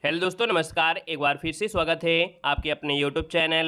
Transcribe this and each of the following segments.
Hello दोस्तों, नमस्कार। एक बार फिर से स्वागत है आपके अपने यूट्यूब चैनल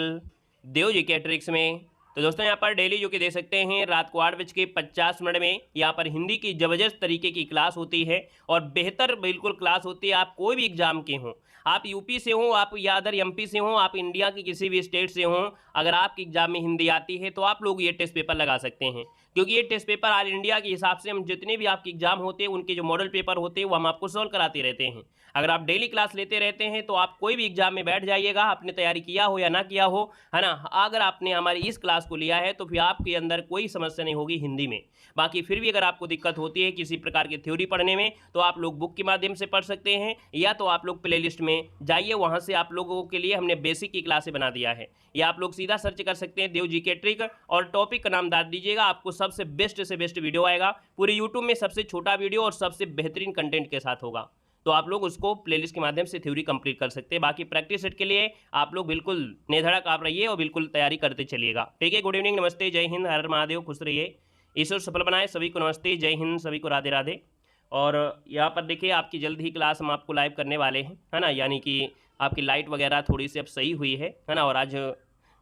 देव जी के ट्रिक्स में। तो दोस्तों, यहाँ पर डेली जो कि देख सकते हैं रात को 8:50 में यहाँ पर हिंदी की ज़बरदस्त तरीके की क्लास होती है और बेहतर बिल्कुल क्लास होती है। आप कोई भी एग्जाम के हों, आप यूपी से हों, आप या अदर एमपी से हों, आप इंडिया की किसी भी स्टेट से हों, अगर आपके एग्जाम में हिंदी आती है तो आप लोग ये टेस्ट पेपर लगा सकते हैं। क्योंकि ये टेस्ट पेपर ऑल इंडिया के हिसाब से हम जितने भी आपके एग्जाम होते हैं उनके जो मॉडल पेपर होते हैं वो हम आपको सॉल्व कराते रहते हैं। अगर आप डेली क्लास लेते रहते हैं तो आप कोई भी एग्जाम में बैठ जाइएगा, आपने तैयारी किया हो या ना किया हो, है ना। अगर आपने हमारी इस क्लास को लिया है तो फिर आपके अंदर कोई समस्या नहीं होगी हिंदी में। बाकी फिर भी अगर आपको दिक्कत होती है किसी प्रकार की थ्योरी पढ़ने में तो आप लोग बुक के माध्यम से पढ़ सकते हैं या तो आप लोग प्ले लिस्ट में जाइए, वहाँ से आप लोगों के लिए हमने बेसिक की क्लासें बना दिया है। या आप लोग सीधा सर्च कर सकते हैं देव जी के ट्रिक और टॉपिक का नाम डाल दीजिएगा, आपको सबसे बेस्ट से बेस्ट वीडियो आएगा। पूरे यूट्यूब में सबसे छोटा वीडियो और सबसे बेहतरीन कंटेंट के साथ होगा, तो आप लोग उसको प्लेलिस्ट के माध्यम से थ्योरी कंप्लीट कर सकते हैं। बाकी प्रैक्टिस सेट के लिए आप लोग बिल्कुल निधड़क आप रहिए और बिल्कुल तैयारी करते चलिएगा। ठीक है, गुड इवनिंग, नमस्ते, जय हिंद, हर हर महादेव, खुश रहिए, ईश्वर सफल बनाए। सभी को नमस्ते, जय हिंद, सभी को राधे राधे। और यहाँ पर देखिए आपकी जल्द ही क्लास हम आपको लाइव करने वाले हैं, है ना। यानी कि आपकी लाइट वगैरह थोड़ी सी अब सही हुई है ना। और आज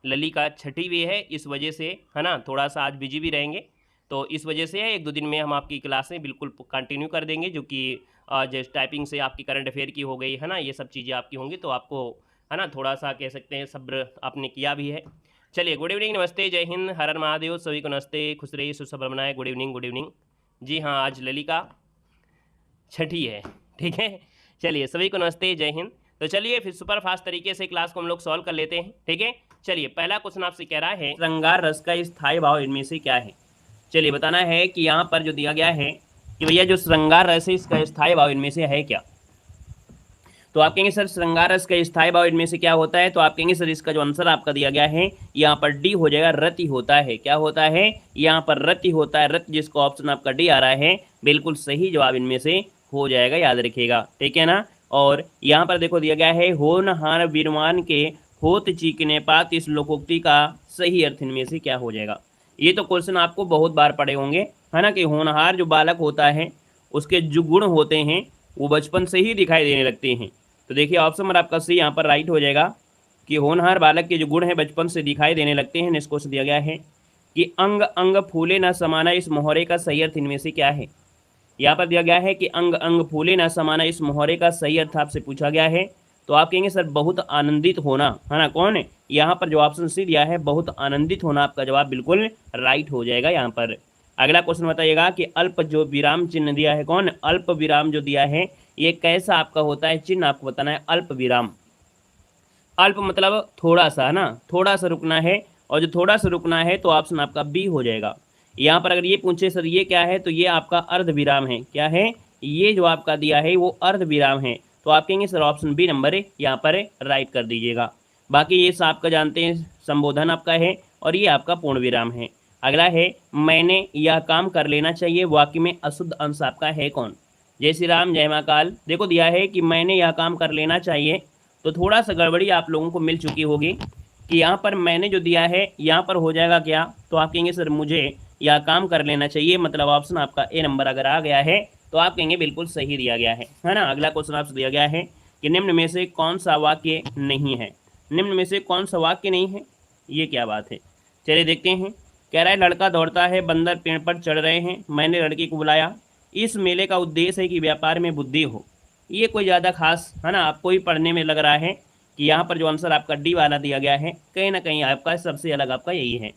लली का छठी भी है, इस वजह से, है ना, थोड़ा सा आज बिजी भी रहेंगे। तो इस वजह से 1-2 दिन में हम आपकी क्लासें बिल्कुल कंटिन्यू कर देंगे, जो कि जैसे टाइपिंग से आपकी करंट अफेयर की हो गई, है ना, ये सब चीज़ें आपकी होंगी। तो आपको, है ना, थोड़ा सा कह सकते हैं सब्र आपने किया भी है। चलिए, गुड इवनिंग, नमस्ते, जय हिंद, हर हर महादेव, सभी को नमस्ते, खुश रहिए, सुसफल बनाए। Good evening, good evening. जी हाँ, आज लली का छठी है, ठीक है। चलिए, सभी को नमस्ते, जय हिंद। तो चलिए फिर सुपर फास्ट तरीके से क्लास को हम लोग सॉल्व कर लेते हैं, ठीक है। चलिए, पहला क्वेश्चन आपसे कह रहा है श्रृंगार रस का स्थायी भाव इनमें से क्या है। चलिए, बताना है कि यहाँ पर जो दिया गया है कि भैया जो श्रृंगार रस है इसका स्थायी भाव इनमें से है क्या। तो आप कहेंगे सर श्रृंगार रस का स्थायी भाव इनमें से क्या होता है, तो आप कहेंगे सर इसका जो आंसर आपका दिया गया है यहाँ पर डी हो जाएगा, रति होता है। क्या होता है, यहाँ पर रति होता है। रति जिसको ऑप्शन आपका डी आ रहा है, बिल्कुल सही जवाब इनमें से हो जाएगा, याद रखिएगा, ठीक है ना। और यहाँ पर देखो दिया गया है होनहार वीरवान के होत चीकने पात, इस लोकोक्ति का सही अर्थ इनमें से क्या हो जाएगा। ये तो क्वेश्चन आपको बहुत बार पढ़े होंगे, है ना, कि होनहार जो बालक होता है उसके जो गुण होते हैं वो बचपन से ही दिखाई देने लगते हैं। तो देखिए ऑप्शन नंबर आपका सी यहाँ पर राइट हो जाएगा कि होनहार बालक के जो गुण हैं बचपन से दिखाई देने लगते हैं। नेक्स्ट क्वेश्चन दिया गया है कि अंग अंग फूले न समाना, इस मोहरे का सही अर्थ इनमें से क्या है। यहाँ पर दिया गया है कि अंग अंग फूले न समाना, इस मोहरे का सही अर्थ आपसे पूछा गया है। तो आप कहेंगे सर बहुत आनंदित होना, है ना। कौन है, यहाँ पर जो ऑप्शन सी दिया है बहुत आनंदित होना, आपका जवाब बिल्कुल राइट हो जाएगा यहाँ पर। अगला क्वेश्चन बताइएगा कि अल्प जो विराम चिन्ह दिया है, कौन, अल्प विराम जो दिया है ये कैसा आपका होता है चिन्ह, आपको बताना है। अल्प विराम, अल्प मतलब थोड़ा सा, है ना, थोड़ा सा रुकना है, और जो थोड़ा सा रुकना है तो ऑप्शन आपका बी हो जाएगा। यहाँ पर अगर ये पूछे सर ये क्या है, तो ये आपका अर्ध विराम है। क्या है, ये जो आपका दिया है वो अर्ध विराम है। तो आप कहेंगे सर ऑप्शन बी नंबर यहाँ पर राइट कर दीजिएगा। बाकी ये आपका जानते हैं संबोधन आपका है और ये आपका पूर्ण विराम है। अगला है मैंने यह काम कर लेना चाहिए, वाक्य में अशुद्ध अंश आपका है कौन। जय श्री राम, जय महाकाल। देखो दिया है कि मैंने यह काम कर लेना चाहिए, तो थोड़ा सा गड़बड़ी आप लोगों को मिल चुकी होगी कि यहाँ पर मैंने जो दिया है यहाँ पर हो जाएगा क्या, तो आप कहेंगे सर मुझे यह काम कर लेना चाहिए, मतलब ऑप्शन आपका ए नंबर अगर आ गया है तो आप कहेंगे बिल्कुल सही दिया गया है ना। अगला क्वेश्चन आपसे दिया गया है कि निम्न में से कौन सा वाक्य नहीं है। निम्न में से कौन सा वाक्य नहीं है, ये क्या बात है, चलिए देखते हैं। कह रहा है लड़का दौड़ता है, बंदर पेड़ पर चढ़ रहे हैं, मैंने लड़की को बुलाया, इस मेले का उद्देश्य है कि व्यापार में बुद्धि हो। ये कोई ज़्यादा खास, है ना, आपको ही पढ़ने में लग रहा है कि यहाँ पर जो आंसर आपका डी वाला दिया गया है कहीं ना कहीं आपका सबसे अलग आपका यही है।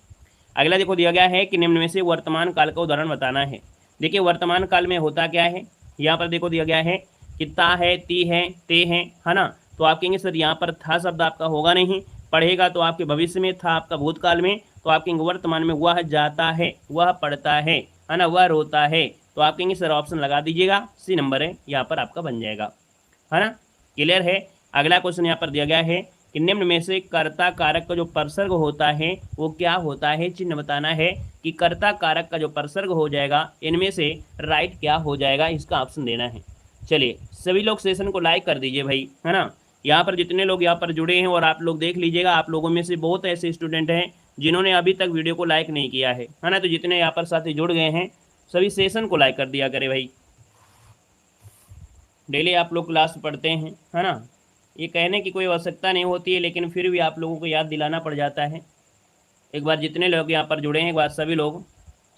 अगला देखो दिया गया है कि निम्न में से वर्तमान काल का उदाहरण बताना है। देखिए वर्तमान काल में होता क्या है, यहाँ पर देखो दिया गया है कि ता है, ती है, ते हैं, है ना। तो आप कहेंगे सर यहाँ पर था शब्द आपका होगा नहीं, पढ़ेगा तो आपके भविष्य में, था आपका भूतकाल में, तो आप कहेंगे वर्तमान में वह जाता है, वह पढ़ता है ना, वह रोता है। तो आप कहेंगे सर ऑप्शन लगा दीजिएगा, सी नंबर है यहाँ पर आपका बन जाएगा, है ना। क्लियर है। अगला क्वेश्चन यहाँ पर दिया गया है कि निम्न में से कर्ता कारक का जो परसर्ग होता है वो क्या होता है, चिन्ह बताना है कि कर्ता कारक का जो परसर्ग हो जाएगा इनमें से राइट क्या हो जाएगा, इसका ऑप्शन देना है। चलिए सभी लोग सेशन को लाइक कर दीजिए भाई, है ना। यहाँ पर जितने लोग यहाँ पर जुड़े हैं और आप लोग देख लीजिएगा, आप लोगों में से बहुत ऐसे स्टूडेंट हैं जिन्होंने अभी तक वीडियो को लाइक नहीं किया है ना। तो जितने यहाँ पर साथी जुड़ गए हैं सभी सेशन को लाइक कर दिया करें भाई। डेली आप लोग क्लास पढ़ते हैं, है ना, ये कहने की कोई आवश्यकता नहीं होती है, लेकिन फिर भी आप लोगों को याद दिलाना पड़ जाता है। एक बार जितने लोग यहाँ पर जुड़े हैं, एक बार सभी लोग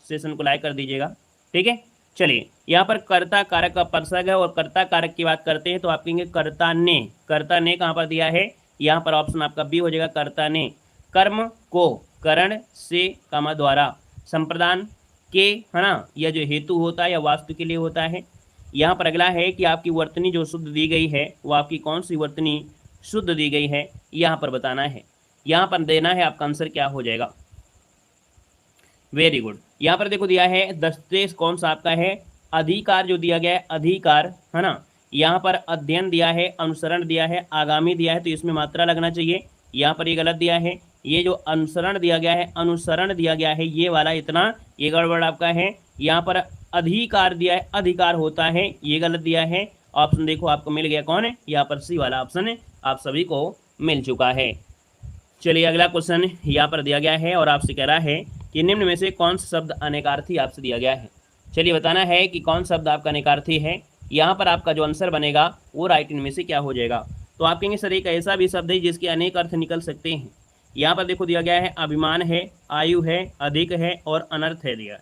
सेशन को लाइक कर दीजिएगा, ठीक है। चलिए, यहाँ पर कर्ता कारक का प्रसंग है, और कर्ता कारक की बात करते हैं तो आप कहेंगे कर्ता ने। कर्ता ने कहाँ पर दिया है, यहाँ पर ऑप्शन आपका बी हो जाएगा, कर्ता ने। कर्म को करण से कामा द्वारा, संप्रदान के, है ना, यह जो हेतु होता है या वास्तु के लिए होता है। यहाँ पर अगला है कि आपकी वर्तनी जो शुद्ध दी गई है वो आपकी कौन सी वर्तनी शुद्ध दी गई है, यहाँ पर बताना है। यहाँ पर देना है आपका आंसर क्या हो जाएगा। Very good. यहाँ पर देखो दिया है दस्तेश कौन सा आपका है, अधिकार जो दिया गया है, अधिकार, है ना। यहाँ पर अध्ययन दिया है, अनुसरण दिया है, आगामी दिया है, तो इसमें मात्रा लगना चाहिए। यहाँ पर ये गलत दिया है। ये जो अनुसरण दिया गया है, अनुसरण दिया गया है, ये वाला इतना ये गड़बड़ आपका है। यहाँ पर अधिकार दिया है, अधिकार होता है, ये गलत दिया है। ऑप्शन देखो आपको मिल गया कौन है, यहाँ पर सी वाला ऑप्शन है, आप सभी को मिल चुका है। चलिए अगला क्वेश्चन यहाँ पर दिया गया है और आपसे कह रहा है कि निम्न में से कौन सा शब्द अनेकार्थी आपसे दिया गया है। चलिए बताना है कि कौन शब्द आपका अनेकार्थी है। यहाँ पर आपका जो आंसर बनेगा वो राइट इनमें से क्या हो जाएगा। तो आप कहेंगे सर एक ऐसा भी शब्द है जिसके अनेक अर्थ निकल सकते हैं। यहाँ पर देखो दिया गया है अभिमान है, आयु है, अधिक है और अनर्थ है दिया।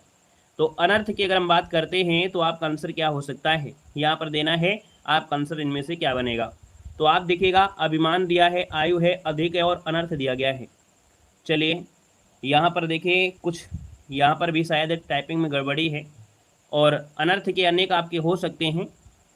तो अनर्थ की अगर हम बात करते हैं तो आपका आंसर क्या हो सकता है, यहाँ पर देना है आपका आंसर इनमें से क्या बनेगा। तो आप देखिएगा अभिमान दिया है, आयु है, अधिक है और अनर्थ दिया गया है। चलिए यहाँ पर देखिए कुछ यहाँ पर भी शायद टाइपिंग में गड़बड़ी है, और अनर्थ के अनेक आपके हो सकते हैं,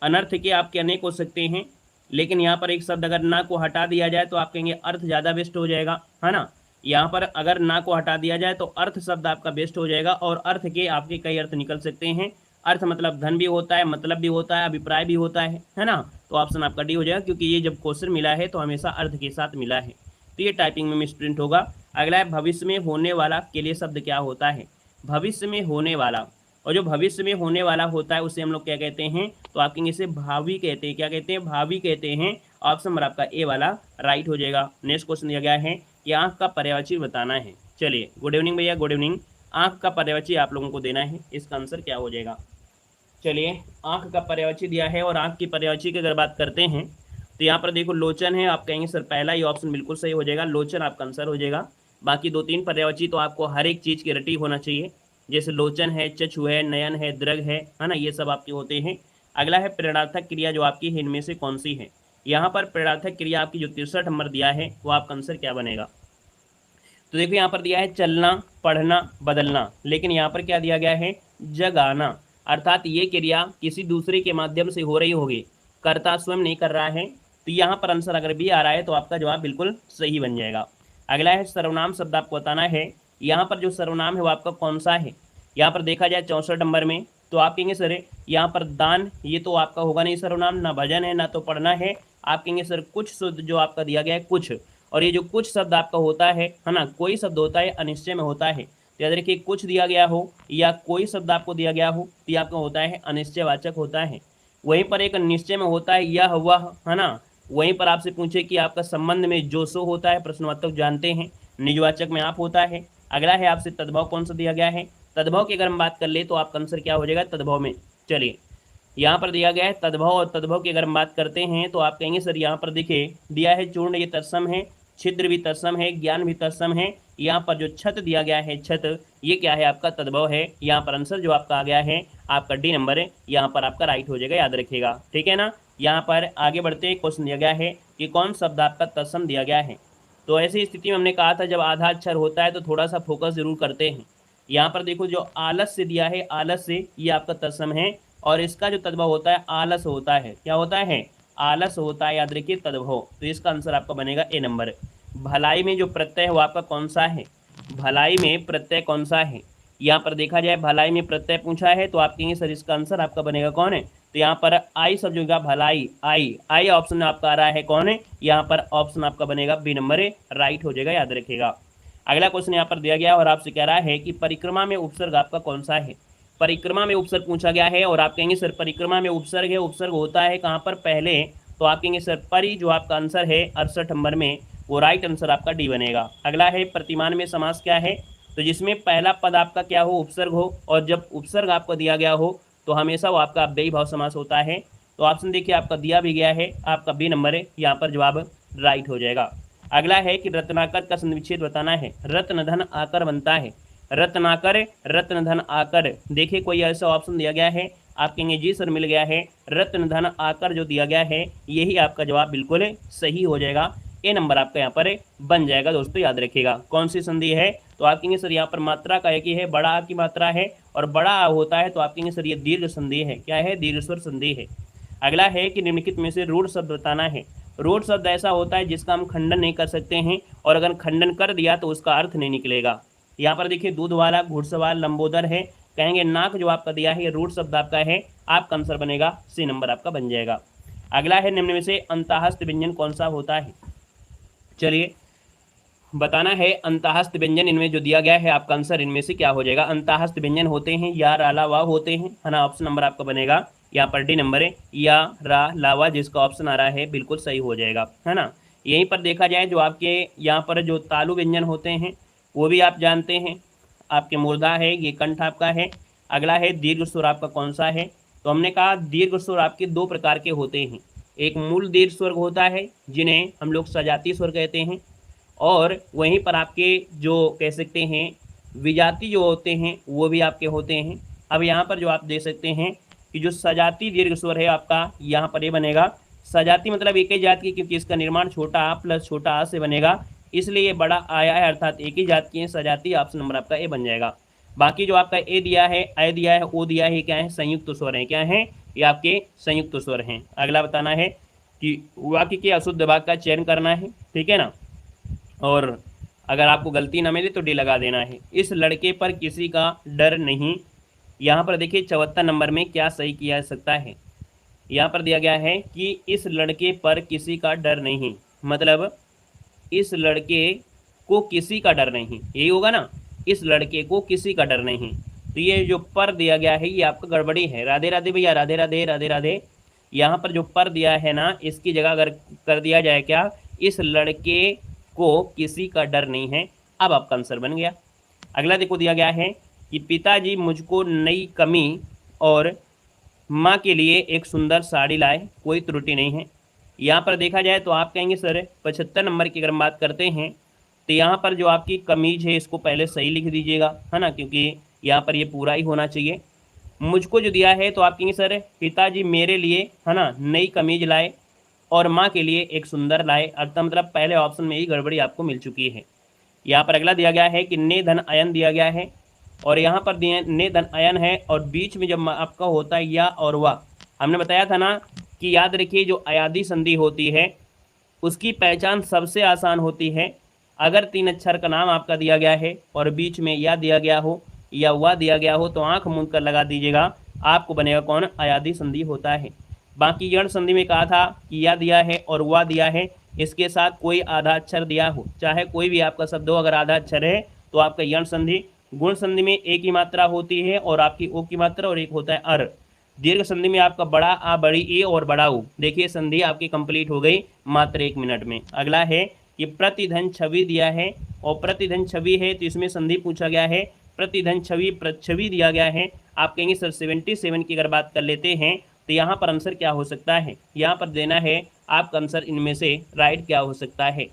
अनर्थ के आपके अनेक हो सकते हैं, लेकिन यहाँ पर एक शब्द अगर ना को हटा दिया जाए तो आप कहेंगे अर्थ ज़्यादा बेस्ट हो जाएगा, है ना। यहाँ पर अगर ना को हटा दिया जाए तो अर्थ शब्द आपका बेस्ट हो जाएगा, और अर्थ के आपके कई अर्थ निकल सकते हैं। अर्थ मतलब धन भी होता है, मतलब भी होता है, अभिप्राय भी होता है ना। तो ऑप्शन आपका डी हो जाएगा, क्योंकि ये जब क्वेश्चन मिला है तो हमेशा अर्थ के साथ मिला है, तो ये टाइपिंग में मिसप्रिंट होगा। अगला है भविष्य में होने वाला के लिए शब्द क्या होता है, भविष्य में होने वाला। और जो भविष्य में होने वाला होता है उसे हम लोग क्या कहते हैं, तो आप कहेंगे इसे भावी कहते हैं। क्या कहते हैं, भावी कहते हैं। ऑप्शन नंबर आपका ए वाला राइट हो जाएगा। नेक्स्ट क्वेश्चन दिया गया है कि आँख का पर्यायवाची बताना है। चलिए गुड इवनिंग भैया, गुड इवनिंग। आँख का पर्यायवाची आप लोगों को देना है, इसका आंसर क्या हो जाएगा। चलिए आँख का पर्यायवाची दिया है, और आँख की पर्यायवाची की अगर बात करते हैं तो यहाँ पर देखो लोचन है। आप कहेंगे सर पहला ही ऑप्शन बिल्कुल सही हो जाएगा, लोचन आपका आंसर हो जाएगा। बाकी 2-3 पर्यायवाची तो आपको हर एक चीज़ की रटी होना चाहिए, जैसे लोचन है, चक्षु है, नयन है, दृग है ना, ये सब आपके होते हैं। अगला है प्रेरणार्थक क्रिया जो आपकी है इनमें से कौन सी है। यहाँ पर प्रेरणार्थक क्रिया आपकी जो 63 नंबर दिया है वो आपका आंसर क्या बनेगा। तो देखो यहाँ पर दिया है चलना, पढ़ना, बदलना, लेकिन यहाँ पर क्या दिया गया है, जगाना। अर्थात ये क्रिया किसी दूसरे के माध्यम से हो रही होगी, कर्ता स्वयं नहीं कर रहा है। तो यहाँ पर आंसर अगर भी आ रहा है तो आपका जवाब बिल्कुल सही बन जाएगा। अगला है सर्वनाम शब्द आपको बताना है। यहाँ पर जो सर्वनाम है वो आपका कौन सा है। यहाँ पर देखा जाए 64 नंबर में तो आप कहेंगे सर यहाँ पर दान, ये तो आपका होगा नहीं सर्वनाम, ना भजन है ना तो पढ़ना है। आप कहेंगे सर कुछ शब्द जो आपका दिया गया है कुछ, और ये जो कुछ शब्द आपका होता है ना, कोई शब्द होता है अनिश्चय में होता है। तो याद रखिए कुछ दिया गया हो या कोई शब्द आपको दिया गया हो तो ये आपका होता है अनिश्चयवाचक होता है। वहीं पर एक निश्चय में होता है यह वह, है ना। वहीं पर आपसे पूछे कि आपका संबंध में जो सो होता है, प्रश्नवाचक जानते हैं, निजवाचक में आप होता है। अगला है आपसे तद्भव कौन सा दिया गया है। तद्भव की अगर हम बात कर ले तो आपका आंसर क्या हो जाएगा तद्भव में। चलिए यहाँ पर दिया गया है तद्भव, और तद्भव की अगर हम बात करते हैं तो आप कहेंगे सर यहाँ पर देखिए दिया है चूर्ण, ये तत्सम है, छिद्र भी तत्सम है, ज्ञान भी तत्सम है। यहाँ पर जो छत दिया गया है, छत, ये क्या है आपका तद्भव है। यहाँ पर आंसर जो आपका आ गया है आपका डी नंबर है, यहाँ पर आपका राइट हो जाएगा, याद रखिएगा, ठीक है ना। यहाँ पर आगे बढ़ते हैं, क्वेश्चन दिया गया है कि कौन शब्द आपका तत्सम दिया गया है। तो ऐसी स्थिति में हमने कहा था जब आधा अक्षर होता है तो थोड़ा सा फोकस जरूर करते हैं। यहाँ पर देखो जो आलस्य दिया है, आलस्य ये आपका तत्सम है, और इसका जो तद्भव होता है आलस होता है। क्या होता है, आलस होता है, याद रखिए तद्भव। तो इसका आंसर आपका बनेगा ए नंबर। भलाई में जो प्रत्यय है वो आपका कौन सा है, भलाई में प्रत्यय कौन सा है। यहाँ पर देखा जाए भलाई में प्रत्यय पूछा है तो आप कहेंगे सर इसका आंसर आपका बनेगा कौन है। तो यहाँ पर आई सब जो भलाई, आई ऑप्शन आपका आ रहा है कौन है, यहाँ पर ऑप्शन आपका बनेगा बी नंबर है, राइट हो जाएगा, याद रखिएगा। अगला क्वेश्चन यहाँ पर दिया गया और आपसे कह रहा है कि परिक्रमा में उपसर्ग आपका कौन सा है। परिक्रमा में उपसर्ग पूछा गया है और आप कहेंगे सर परिक्रमा में उपसर्ग है, उपसर्ग होता है कहाँ पर पहले, तो आप कहेंगे सर परि, जो आपका आंसर है 68 नंबर में, वो राइट आंसर आपका डी बनेगा। अगला है प्रतिमान में समास क्या है, तो जिसमें पहला पद आपका क्या हो, उपसर्ग हो, और जब उपसर्ग आपको दिया गया हो तो हमेशा वो आपका अव्ययी भाव समास होता है। तो ऑप्शन देखिए आपका दिया भी गया है, आपका बी नंबर है यहाँ पर जवाब राइट हो जाएगा। अगला है कि रत्नाकर का संधिविच्छेद बताना है। रत्न धन आकर बनता है, रत्नाकर रत्न धन आकर। देखिए कोई ऐसा ऑप्शन दिया गया है, आप कहेंगे जी सर मिल गया है, रत्न धन आकर जो दिया गया है यही आपका जवाब बिल्कुल सही हो जाएगा। ए नंबर आपका यहाँ पर बन जाएगा दोस्तों, याद रखिएगा। कौन सी संधि है, तो आप कहेंगे सर यहाँ पर मात्रा का एक ही है, बड़ा आ की मात्रा है और बड़ा आ होता है, तो आप कहेंगे सर ये दीर्घ संधि है। क्या है, दीर्घ स्वर संधि है। अगला है कि निम्नलिखित में से रूढ़ शब्द बताना है। रूढ़ शब्द ऐसा होता है जिसका हम खंडन नहीं कर सकते हैं, और अगर खंडन कर दिया तो उसका अर्थ नहीं निकलेगा। यहाँ पर देखिए दूध वाला, घुड़सवार, लंबोदर है। कहेंगे नाक जो आपका दिया है ये रूढ़ शब्द आपका है, आपका आंसर बनेगा सी नंबर आपका बन जाएगा। अगला है निम्न में से अंतःस्थ व्यंजन कौन सा होता है। चलिए बताना है अंतःस्थ व्यंजन, इनमें जो दिया गया है आपका आंसर इनमें से क्या हो जाएगा। अंतःस्थ व्यंजन होते हैं या रा ला वा होते हैं, है ना। ऑप्शन नंबर आपका बनेगा यहाँ पर डी नंबर है, या रा ला वा, जिसका ऑप्शन आ रहा है बिल्कुल सही हो जाएगा, है ना। यहीं पर देखा जाए जो आपके यहाँ पर जो तालु व्यंजन होते हैं वो भी आप जानते हैं, आपके मूर्धा है, ये कंठ आपका है। अगला है दीर्घ स्वर आपका कौन सा है, तो हमने कहा दीर्घ स्वर आपके दो प्रकार के होते हैं। एक मूल दीर्घ स्वर होता है जिन्हें हम लोग सजातीय स्वर कहते हैं, और वहीं पर आपके जो कह सकते हैं विजाती जो होते हैं वो भी आपके होते हैं। अब यहाँ पर जो आप देख सकते हैं कि जो सजाती दीर्घ स्वर है आपका यहाँ पर ये बनेगा। सजाती मतलब एक ही जात की, क्योंकि इसका निर्माण छोटा आ प्लस छोटा आ से बनेगा, इसलिए ये बड़ा आया है, अर्थात एक ही जात की है सजाती। ऑप्शन नंबर आपका ए बन जाएगा। बाकी जो आपका ए दिया है, ए दिया है, ओ दिया है, क्या है, संयुक्त स्वर हैं। क्या हैं, ये आपके संयुक्त स्वर हैं। अगला बताना है कि वाक्य के अशुद्ध भाग का चयन करना है, ठीक है ना। और अगर आपको गलती ना मिले तो डी लगा देना है। इस लड़के पर किसी का डर नहीं, यहाँ पर देखिए 74 नंबर में क्या सही किया जा सकता है। यहाँ पर दिया गया है कि इस लड़के पर किसी का डर नहीं, मतलब इस लड़के को किसी का डर नहीं, यही होगा ना, इस लड़के को किसी का डर नहीं। तो ये जो पर दिया गया है ये आपका गड़बड़ी है। राधे राधे भैया, राधे राधे, राधे राधे। यहाँ पर जो पर दिया है ना, इसकी जगह अगर कर दिया जाए क्या, इस लड़के को किसी का डर नहीं है, अब आपका आंसर बन गया। अगला देखो दिया गया है कि पिताजी मुझको नई कमी और माँ के लिए एक सुंदर साड़ी लाए, कोई त्रुटि नहीं है। यहाँ पर देखा जाए तो आप कहेंगे सर 75 नंबर की अगर हम बात करते हैं तो यहाँ पर जो आपकी कमीज है इसको पहले सही लिख दीजिएगा, है ना, क्योंकि यहाँ पर ये पूरा ही होना चाहिए। मुझको जो दिया है तो आप कहेंगे सर पिताजी मेरे लिए, है ना, नई कमीज लाए और माँ के लिए एक सुंदर लाए, अर्थात मतलब पहले ऑप्शन में ही गड़बड़ी आपको मिल चुकी है। यहाँ पर अगला दिया गया है कि ने धन अयन दिया गया है, और यहाँ पर ने धन अयन है और बीच में जब आपका होता है या और वाह, हमने बताया था ना कि याद रखिए जो अयादी संधि होती है उसकी पहचान सबसे आसान होती है। अगर 3 अक्षर का नाम आपका दिया गया है और बीच में या दिया गया हो या वाह दिया गया हो तो आंख मूंद कर लगा दीजिएगा, आपको बनेगा कौन, अयादी संधि होता है। बाकी यण संधि में कहा था कि या दिया है और वाह दिया है, इसके साथ कोई आधा अक्षर दिया हो, चाहे कोई भी आपका शब्द हो, अगर आधा अक्षर है तो आपका यण संधि। गुण संधि में एक ही मात्रा होती है और आपकी ओ की मात्रा, और एक होता है अर। दीर्घ संधि में आपका बड़ा आ, बड़ी ए और बड़ा उ। देखिए संधि आपकी कंप्लीट हो गई मात्र 1 मिनट में। अगला है कि प्रतिधन छवि दिया है, और प्रतिधन छवि है तो इसमें संधि पूछा गया है। प्रतिधन छवि प्रच्छवि दिया गया है। आप कहेंगे सर 77 की अगर बात कर लेते हैं तो यहाँ पर आंसर क्या हो सकता है, यहाँ पर देना है आपका आंसर इनमें से राइट क्या हो सकता है।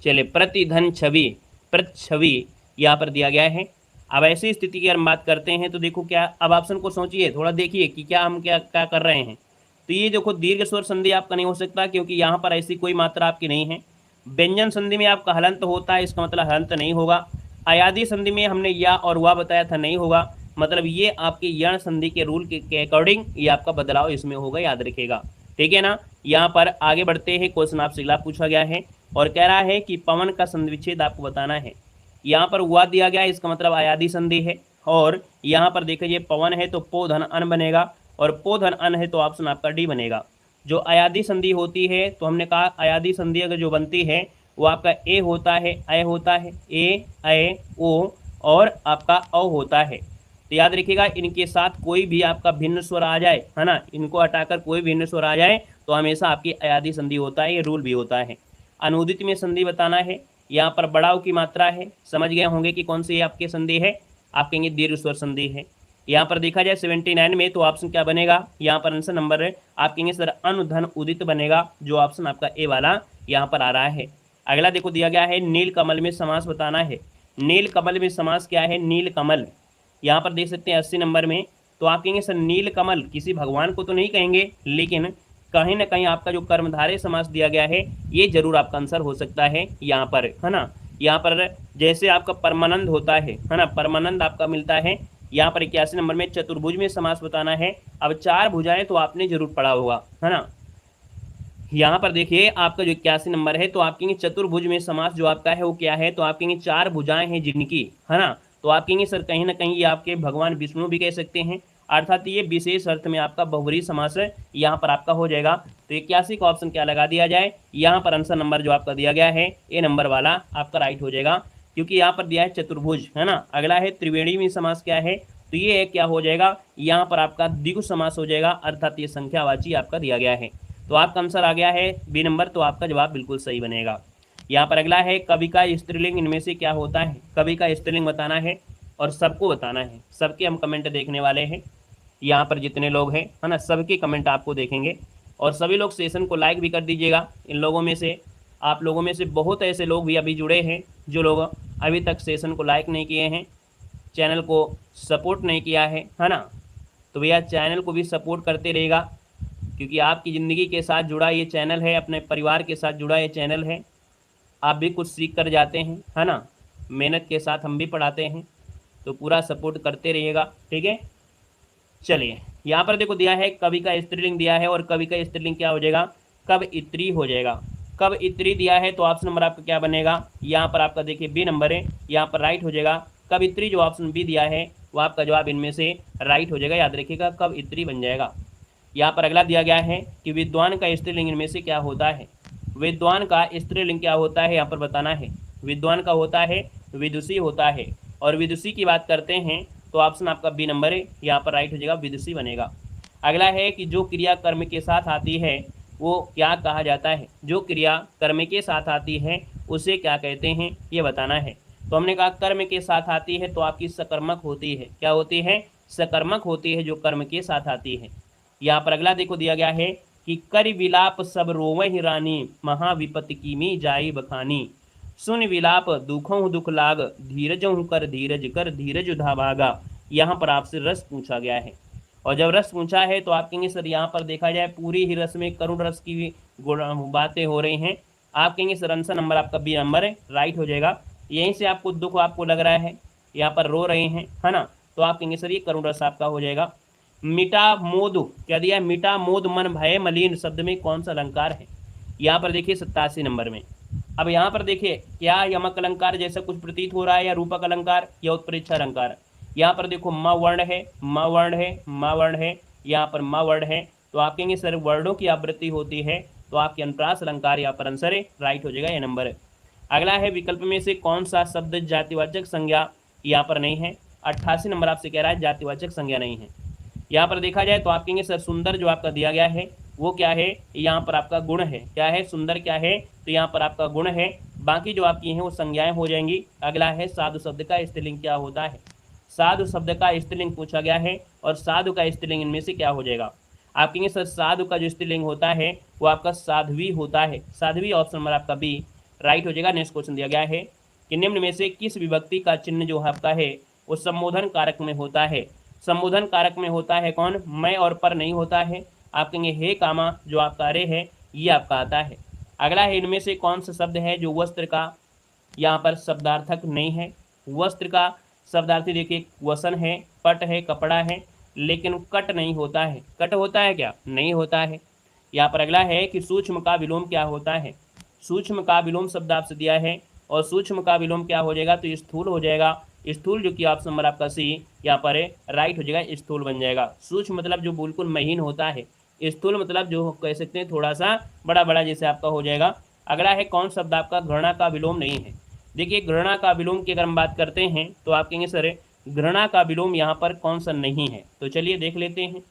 चलिए प्रतिधन छवि प्रच्छवि यहाँ पर दिया गया है। अब ऐसी स्थिति की हम बात करते हैं तो देखो क्या, अब ऑप्शन को सोचिए, थोड़ा देखिए कि क्या हम क्या क्या कर रहे हैं। तो ये देखो दीर्घ स्वर संधि आपका नहीं हो सकता क्योंकि यहाँ पर ऐसी कोई मात्रा आपकी नहीं है। व्यंजन संधि में आपका हलंत होता है, इसका मतलब हलंत नहीं होगा। अयादी संधि में हमने या और वाह बताया था, नहीं होगा, मतलब ये आपके यण संधि के रूल के अकॉर्डिंग ये आपका बदलाव इसमें होगा, याद रखिएगा, ठीक है ना। यहाँ पर आगे बढ़ते हैं, क्वेश्चन आपसे अगला पूछा गया है और कह रहा है कि पवन का संधिविच्छेद आपको बताना है। यहाँ पर हुआ दिया गया है, इसका मतलब अयादी संधि है, और यहाँ पर देखिए पवन है तो पो धन अन बनेगा, और पो धन अन है तो ऑप्शन आपका डी बनेगा। जो अयादी संधि होती है तो हमने कहा अयादी संधि अगर जो बनती है वो आपका ए होता है, ए होता है, ए ओ और आपका औ होता है। तो याद रखिएगा इनके साथ कोई भी आपका भिन्न स्वर आ जाए, है ना, इनको हटाकर कोई भिन्न स्वर आ जाए तो हमेशा आपकी अयादी संधि होता है, ये रूल भी होता है। अनुदित में संधि बताना है, यहाँ पर बड़ाव की मात्रा है, समझ गए होंगे कि कौन सी आपकी संधि है, आप कहेंगे दीर्घ स्वर संधि है। यहाँ पर देखा जाए 79 में, तो ऑप्शन क्या बनेगा, यहाँ पर आंसर नंबर है आप कहेंगे सर अनुधन उदित बनेगा, जो ऑप्शन आपका ए वाला यहाँ पर आ रहा है। अगला देखो दिया गया है नील कमल में समास बताना है। नील कमल में समास क्या है, नील कमल, यहाँ पर देख सकते हैं 80 नंबर में। तो आप कहेंगे सर नील कमल किसी भगवान को तो नहीं कहेंगे, लेकिन कहीं ना कहीं आपका जो कर्मधारय समास दिया गया है ये जरूर आपका आंसर हो सकता है यहाँ पर, है ना। यहाँ पर जैसे आपका परमानंद होता है ना, परमानंद आपका मिलता है। यहाँ पर 81 नंबर में चतुर्भुज में समास बताना है। अब 4 भुजाएं तो आपने जरूर पढ़ा होगा, है ना। यहाँ पर देखिए आपका जो 81 नंबर है, तो आप कहेंगे चतुर्भुज में समास जो आपका है वो क्या है, तो आप कहेंगे 4 भुजाएं हैं जिनकी, है ना। तो आप कहेंगे सर कहीं ना कहीं ये आपके भगवान विष्णु भी कह सकते हैं, अर्थात ये विशेष अर्थ में आपका बहुब्रीहि समास यहाँ पर आपका हो जाएगा। तो 81 का ऑप्शन क्या लगा दिया जाए, यहाँ पर आंसर नंबर जो आपका दिया गया है ए नंबर वाला आपका राइट हो जाएगा, क्योंकि यहाँ पर दिया है चतुर्भुज, है ना। अगला है त्रिवेणी में समास क्या है, तो ये क्या हो जाएगा, यहाँ पर आपका द्विगु समास हो जाएगा, अर्थात ये संख्यावाची आपका दिया गया है। तो आपका आंसर आ गया है बी नंबर, तो आपका जवाब बिल्कुल सही बनेगा। यहाँ पर अगला है कवि का स्त्रीलिंग इनमें से क्या होता है, कवि का स्त्रीलिंग बताना है और सबको बताना है। सबके हम कमेंट देखने वाले हैं, यहाँ पर जितने लोग हैं, है ना, सबके कमेंट आपको देखेंगे। और सभी लोग सेशन को लाइक भी कर दीजिएगा। इन लोगों में से, आप लोगों में से बहुत ऐसे लोग भी अभी जुड़े हैं जो लोग अभी तक सेशन को लाइक नहीं किए हैं, चैनल को सपोर्ट नहीं किया है ना। तो भैया चैनल को भी सपोर्ट करते रहेगा, क्योंकि आपकी ज़िंदगी के साथ जुड़ा ये चैनल है, अपने परिवार के साथ जुड़ा ये चैनल है। आप भी कुछ सीख कर जाते हैं, है ना, मेहनत के साथ हम भी पढ़ाते हैं, तो पूरा सपोर्ट करते रहिएगा, ठीक है। चलिए यहाँ पर देखो दिया है कवि का स्त्रीलिंग दिया है, और कवि का स्त्रीलिंग क्या हो जाएगा, कवयित्री हो जाएगा। कवयित्री दिया है, तो ऑप्शन नंबर आपका क्या बनेगा, यहाँ पर आपका देखिए बी नंबर है, यहाँ पर राइट हो जाएगा। कवयित्री जो ऑप्शन बी दिया है वो आपका जवाब इनमें से राइट हो जाएगा, याद रखिएगा कवयित्री बन जाएगा। यहाँ पर अगला दिया गया है कि विद्वान का स्त्रीलिंग इनमें से क्या होता है। विद्वान का स्त्रीलिंग क्या होता है, यहाँ पर बताना है। विद्वान का होता है विदुषी होता है, और विदुषी की बात करते हैं तो ऑप्शन आपका बी नंबर है, यहाँ पर राइट हो जाएगा, विदुषी बनेगा। अगला है कि जो क्रिया कर्म के साथ आती है वो क्या कहा जाता है। जो क्रिया कर्म के साथ आती है उसे क्या कहते हैं, ये बताना है। तो हमने कहा कर्म के साथ आती है तो आपकी सकर्मक होती है, क्या होती है, सकर्मक होती है जो कर्म के साथ आती है। यहाँ पर अगला देखो दिया गया है कि कर विलाप सब रोवहि रानी, महाविपत्ति की मी जाई बखानी। सुन विलाप दुखों दुख लाग, धीरजों कर धीरज धाभागा। यहाँ पर आपसे रस पूछा गया है, और जब रस पूछा है तो आप कहेंगे सर यहाँ पर देखा जाए पूरी ही रस में करुण रस की बातें हो रही हैं। आप कहेंगे सर आंसर नंबर आपका बी नंबर है, राइट हो जाएगा। यहीं से आपको दुख आपको लग रहा है, यहाँ पर रो रहे हैं, है ना, तो आप कहेंगे सर ये करुण रस आपका हो जाएगा। मिटा मोद क्या दिया है, मिटा मोद मन भय मलिन शब्द में कौन सा अलंकार है। यहाँ पर देखिए 87 नंबर में। अब यहाँ पर देखिए क्या यमक अलंकार जैसा कुछ प्रतीत हो रहा है, या रूपक अलंकार या उत्प्रेक्षा अलंकार। यहाँ पर देखो म वर्ण है, म वर्ण है, म वर्ण है, यहाँ पर म वर्ण है, तो आप कहेंगे सर वर्णों की आवृत्ति होती है, तो आपके अनुप्रास अलंकार यहाँ पर आंसर है, राइट हो जाएगा ये नंबर है। अगला है विकल्प में से कौन सा शब्द जातिवाचक संज्ञा यहाँ पर नहीं है। 88 नंबर आपसे कह रहा है जातिवाचक संज्ञा नहीं है। यहाँ पर देखा जाए तो आप कहेंगे सर सुंदर जो आपका दिया गया है वो क्या है, यहाँ पर आपका गुण है, क्या है, सुंदर क्या है, तो यहाँ पर आपका गुण है। बाकी जो आपकी हैं वो संज्ञाएं हो जाएंगी। अगला है साधु शब्द का स्त्रीलिंग क्या होता है। साधु शब्द का स्त्रीलिंग पूछा गया है, और साधु का स्त्रीलिंग इनमें से क्या हो जाएगा। आप कहेंगे सर साधु का जो स्त्रीलिंग होता है वो आपका साध्वी होता है, साध्वी ऑप्शन नंबर आपका बी राइट हो जाएगा। नेक्स्ट क्वेश्चन दिया गया है कि निम्न में से किस विभक्ति का चिन्ह जो आपका है वो संबोधन कारक में होता है। संबोधन कारक में होता है कौन, मैं और पर नहीं होता है। आप कहेंगे हे कामा जो आपका रे है ये आपका आता है। अगला है इनमें से कौन सा शब्द है जो वस्त्र का यहाँ पर शब्दार्थक नहीं है। वस्त्र का शब्दार्थी देखिए वसन है, पट है, कपड़ा है, लेकिन कट नहीं होता है। कट होता है क्या, नहीं होता है। यहाँ पर अगला है कि सूक्ष्म का विलोम क्या होता है। सूक्ष्म का विलोम शब्द आपसे दिया है, और सूक्ष्म का विलोम क्या हो जाएगा, तो स्थूल हो जाएगा। स्थूल जो कि ऑप्शन नंबर आपका सी यहाँ पर है, राइट हो जाएगा, स्थूल बन जाएगा। सूक्ष्म मतलब जो बिल्कुल महीन होता है, स्थूल मतलब जो कह सकते हैं थोड़ा सा बड़ा बड़ा जैसे आपका हो जाएगा। अगला है कौन शब्द आपका घृणा का विलोम नहीं है। देखिए घृणा का विलोम की अगर हम बात करते हैं तो आप कहेंगे सर घृणा का विलोम यहाँ पर कौन सा नहीं है, तो चलिए देख लेते हैं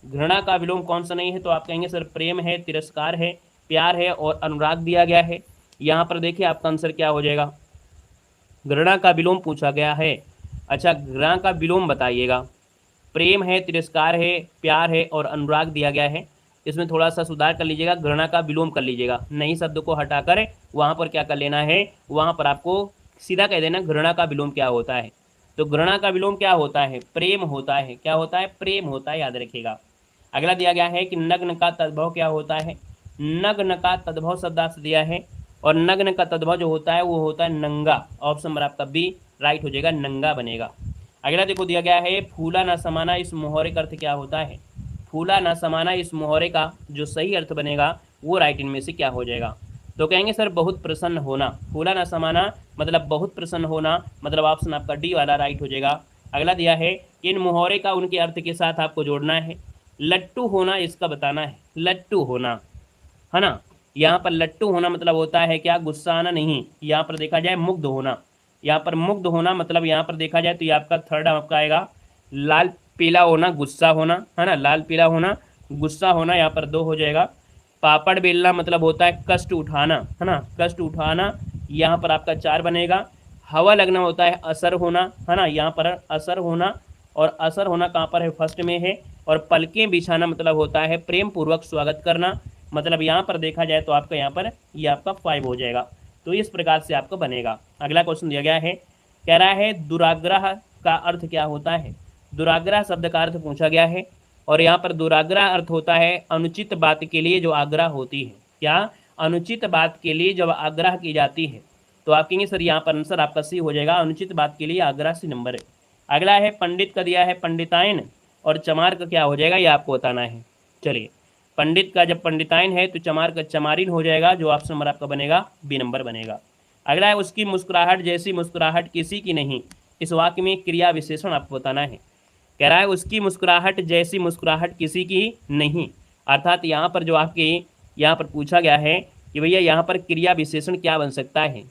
घृणा का विलोम कौन सा नहीं है। तो आप कहेंगे सर प्रेम है, तिरस्कार है, प्यार है और अनुराग दिया गया है। यहाँ पर देखिए आपका आंसर क्या हो जाएगा, घृणा का विलोम पूछा गया है। अच्छा घृणा का विलोम बताइएगा, प्रेम है, तिरस्कार है, प्यार है और अनुराग दिया गया है। इसमें थोड़ा सा सुधार कर लीजिएगा, घृणा का विलोम कर लीजिएगा, नहीं शब्द को हटाकर वहाँ पर क्या कर लेना है, वहाँ पर आपको सीधा कह देना घृणा का विलोम क्या होता है। तो घृणा का विलोम क्या होता है, प्रेम होता है। क्या होता है, प्रेम होता है, याद रखिएगा। अगला दिया गया है कि नग्न का तद्भव क्या होता है। नग्न का तद्भव शब्द आपसे दिया है और नग्न का तद्भव जो होता है वो होता है नंगा। ऑप्शन नंबर आपका बी राइट हो जाएगा, नंगा बनेगा। अगला देखो दिया गया है फूला ना समाना, इस मुहावरे का अर्थ क्या होता है। फूला ना समाना, इस मुहावरे का जो सही अर्थ बनेगा वो राइट इनमें से क्या हो जाएगा। तो कहेंगे सर बहुत प्रसन्न होना। फूला ना समाना मतलब बहुत प्रसन्न होना, मतलब ऑप्शन आपका डी वाला राइट हो जाएगा। अगला दिया है कि इन मुहावरे का उनके अर्थ के साथ आपको जोड़ना है। लट्टू होना इसका बताना है, लट्टू होना, है ना। यहाँ पर लट्टू होना मतलब होता है क्या, गुस्सा आना नहीं। यहाँ पर देखा जाए मुग्ध होना, यहाँ पर मुग्ध होना मतलब यहाँ पर देखा जाए तो ये आपका थर्ड आपका आएगा। लाल पीला होना, गुस्सा होना, है ना, लाल पीला होना, गुस्सा होना, यहाँ पर 2 हो जाएगा। पापड़ बेलना मतलब होता है कष्ट उठाना, है ना, कष्ट उठाना, यहाँ पर आपका 4 बनेगा। हवा लगना होता है असर होना, है ना, यहाँ पर असर होना, और असर होना कहाँ पर है, फर्स्ट में है। और पलकें बिछाना मतलब होता है प्रेम पूर्वक स्वागत करना, मतलब यहाँ पर देखा जाए तो आपका यहाँ पर ये आपका 5 हो जाएगा। तो इस प्रकार से आपको बनेगा। अगला क्वेश्चन दिया गया है, कह रहा है दुराग्रह का अर्थ क्या होता है। दुराग्रह शब्द का अर्थ पूछा गया है और यहाँ पर दुराग्रह अर्थ होता है अनुचित बात के लिए जो आग्रह होती है। क्या, अनुचित बात के लिए जब आग्रह की जाती है। तो आप कहेंगे सर यहाँ पर आंसर आपका सी हो जाएगा, अनुचित बात के लिए आग्रह सी नंबर है। अगला है पंडित का दिया है पंडितायन और चमार का क्या हो जाएगा, ये आपको बताना है। चलिए, पंडित का जब पंडितायन है तो चमार का चमारिन हो जाएगा, जो ऑप्शन नंबर आपका बनेगा बी नंबर बनेगा। अगला है उसकी मुस्कुराहट जैसी मुस्कुराहट किसी की नहीं, इस वाक्य में क्रिया विशेषण आपको बताना है। कह रहा है उसकी मुस्कुराहट जैसी मुस्कुराहट किसी की नहीं, अर्थात यहाँ पर जो आपके यहाँ पर पूछा गया है कि भैया यहाँ पर क्रिया विशेषण क्या बन सकता है।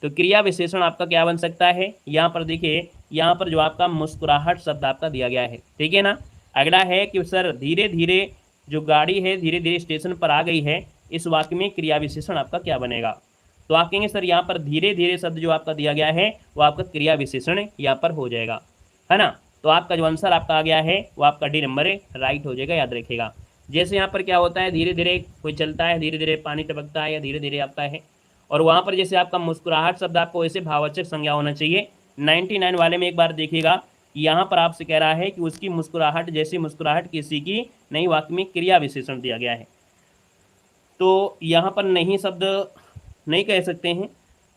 तो क्रिया विशेषण आपका क्या बन सकता है, यहाँ पर देखिए, यहाँ पर जो आपका मुस्कुराहट शब्द आपका दिया गया है, ठीक है ना। अगला है कि सर धीरे धीरे जो गाड़ी है धीरे धीरे स्टेशन पर आ गई है, इस वाक्य में क्रिया विशेषण आपका क्या बनेगा। तो आप कहेंगे सर यहाँ पर धीरे धीरे शब्द जो आपका दिया गया है वो आपका क्रिया विशेषण यहाँ पर हो जाएगा, है ना। तो आपका जो आंसर आपका आ गया है वो आपका डी नंबर राइट हो जाएगा, याद रखिएगा। जैसे यहाँ पर क्या होता है, धीरे धीरे कोई चलता है, धीरे धीरे पानी टपकता है या धीरे धीरे आता है, और वहाँ पर जैसे आपका मुस्कुराहट शब्द आपको वैसे भाववाचक संज्ञा होना चाहिए। 99 वाले में एक बार देखिएगा, यहाँ पर आपसे कह रहा है कि उसकी मुस्कुराहट जैसी मुस्कुराहट किसी की नहीं, वाक्य में क्रिया विशेषण दिया गया है। तो यहाँ पर नहीं शब्द नहीं कह सकते हैं,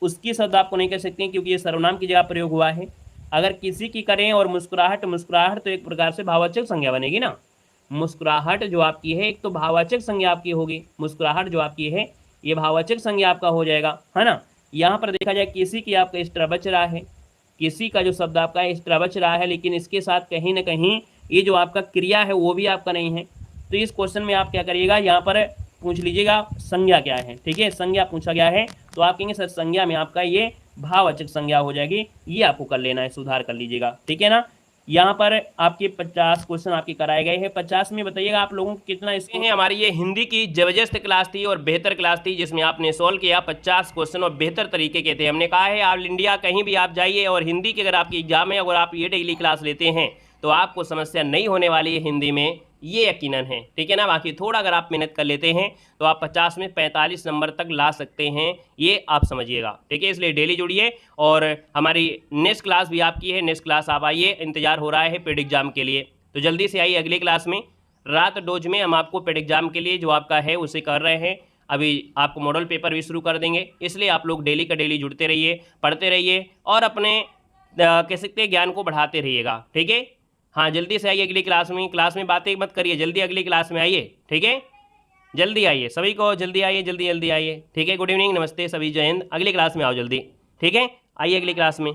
उसकी शब्द आपको नहीं कह सकते हैं क्योंकि ये सर्वनाम की जगह प्रयोग हुआ है। अगर किसी की करें और मुस्कुराहट, मुस्कुराहट तो एक प्रकार से भाववाचक संज्ञा बनेगी ना। मुस्कुराहट जो आपकी है एक तो भाववाचक संज्ञा आपकी होगी, मुस्कुराहट जो आपकी है ये भाववाचक संज्ञा आपका हो जाएगा, है ना। यहाँ पर देखा जाए किसी की आपका इस तरह बच रहा है, किसी का जो शब्द आपका इस तरह बच रहा है, लेकिन इसके साथ कहीं ना कहीं ये जो आपका क्रिया है वो भी आपका नहीं है। तो इस क्वेश्चन में आप क्या करिएगा, यहाँ पर पूछ लीजिएगा संज्ञा क्या है, ठीक है, संज्ञा पूछा गया है तो आप कहेंगे सर संज्ञा में आपका ये भाववाचक संज्ञा हो जाएगी, ये आपको कर लेना है, सुधार कर लीजिएगा, ठीक है ना। यहाँ पर आपके 50 क्वेश्चन आपके कराए गए हैं। 50 में बताइएगा आप लोगों को कितना इसके हैं। हमारी ये हिंदी की जबरदस्त क्लास थी और बेहतर क्लास थी, जिसमें आपने सॉल्व किया 50 क्वेश्चन और बेहतर तरीके के थे। हमने कहा है ऑल इंडिया कहीं भी आप जाइए और हिंदी की अगर आपकी एग्जाम है, अगर आप ये डेली क्लास लेते हैं तो आपको समस्या नहीं होने वाली है हिंदी में, ये यकीनन है, ठीक है ना। बाकी थोड़ा अगर आप मेहनत कर लेते हैं तो आप 50 में 45 नंबर तक ला सकते हैं, ये आप समझिएगा, ठीक है। इसलिए डेली जुड़िए और हमारी नेक्स्ट क्लास भी आपकी है, नेक्स्ट क्लास आप आइए, इंतजार हो रहा है पेड एग्जाम के लिए, तो जल्दी से आइए अगली क्लास में। रात डोज में हम आपको पेड एग्जाम के लिए जो आपका है उसे कर रहे हैं, अभी आपको मॉडल पेपर भी शुरू कर देंगे, इसलिए आप लोग डेली का डेली जुड़ते रहिए, पढ़ते रहिए और अपने कह सकते हैं ज्ञान को बढ़ाते रहिएगा, ठीक है। हाँ, जल्दी से आइए अगली क्लास में बातें मत करिए, जल्दी अगली क्लास में आइए, ठीक है। जल्दी आइए, सभी को जल्दी आइए, जल्दी जल्दी आइए, ठीक है। गुड इवनिंग, नमस्ते सभी, जय हिंद। अगली क्लास में आओ जल्दी, ठीक है, आइए अगली क्लास में।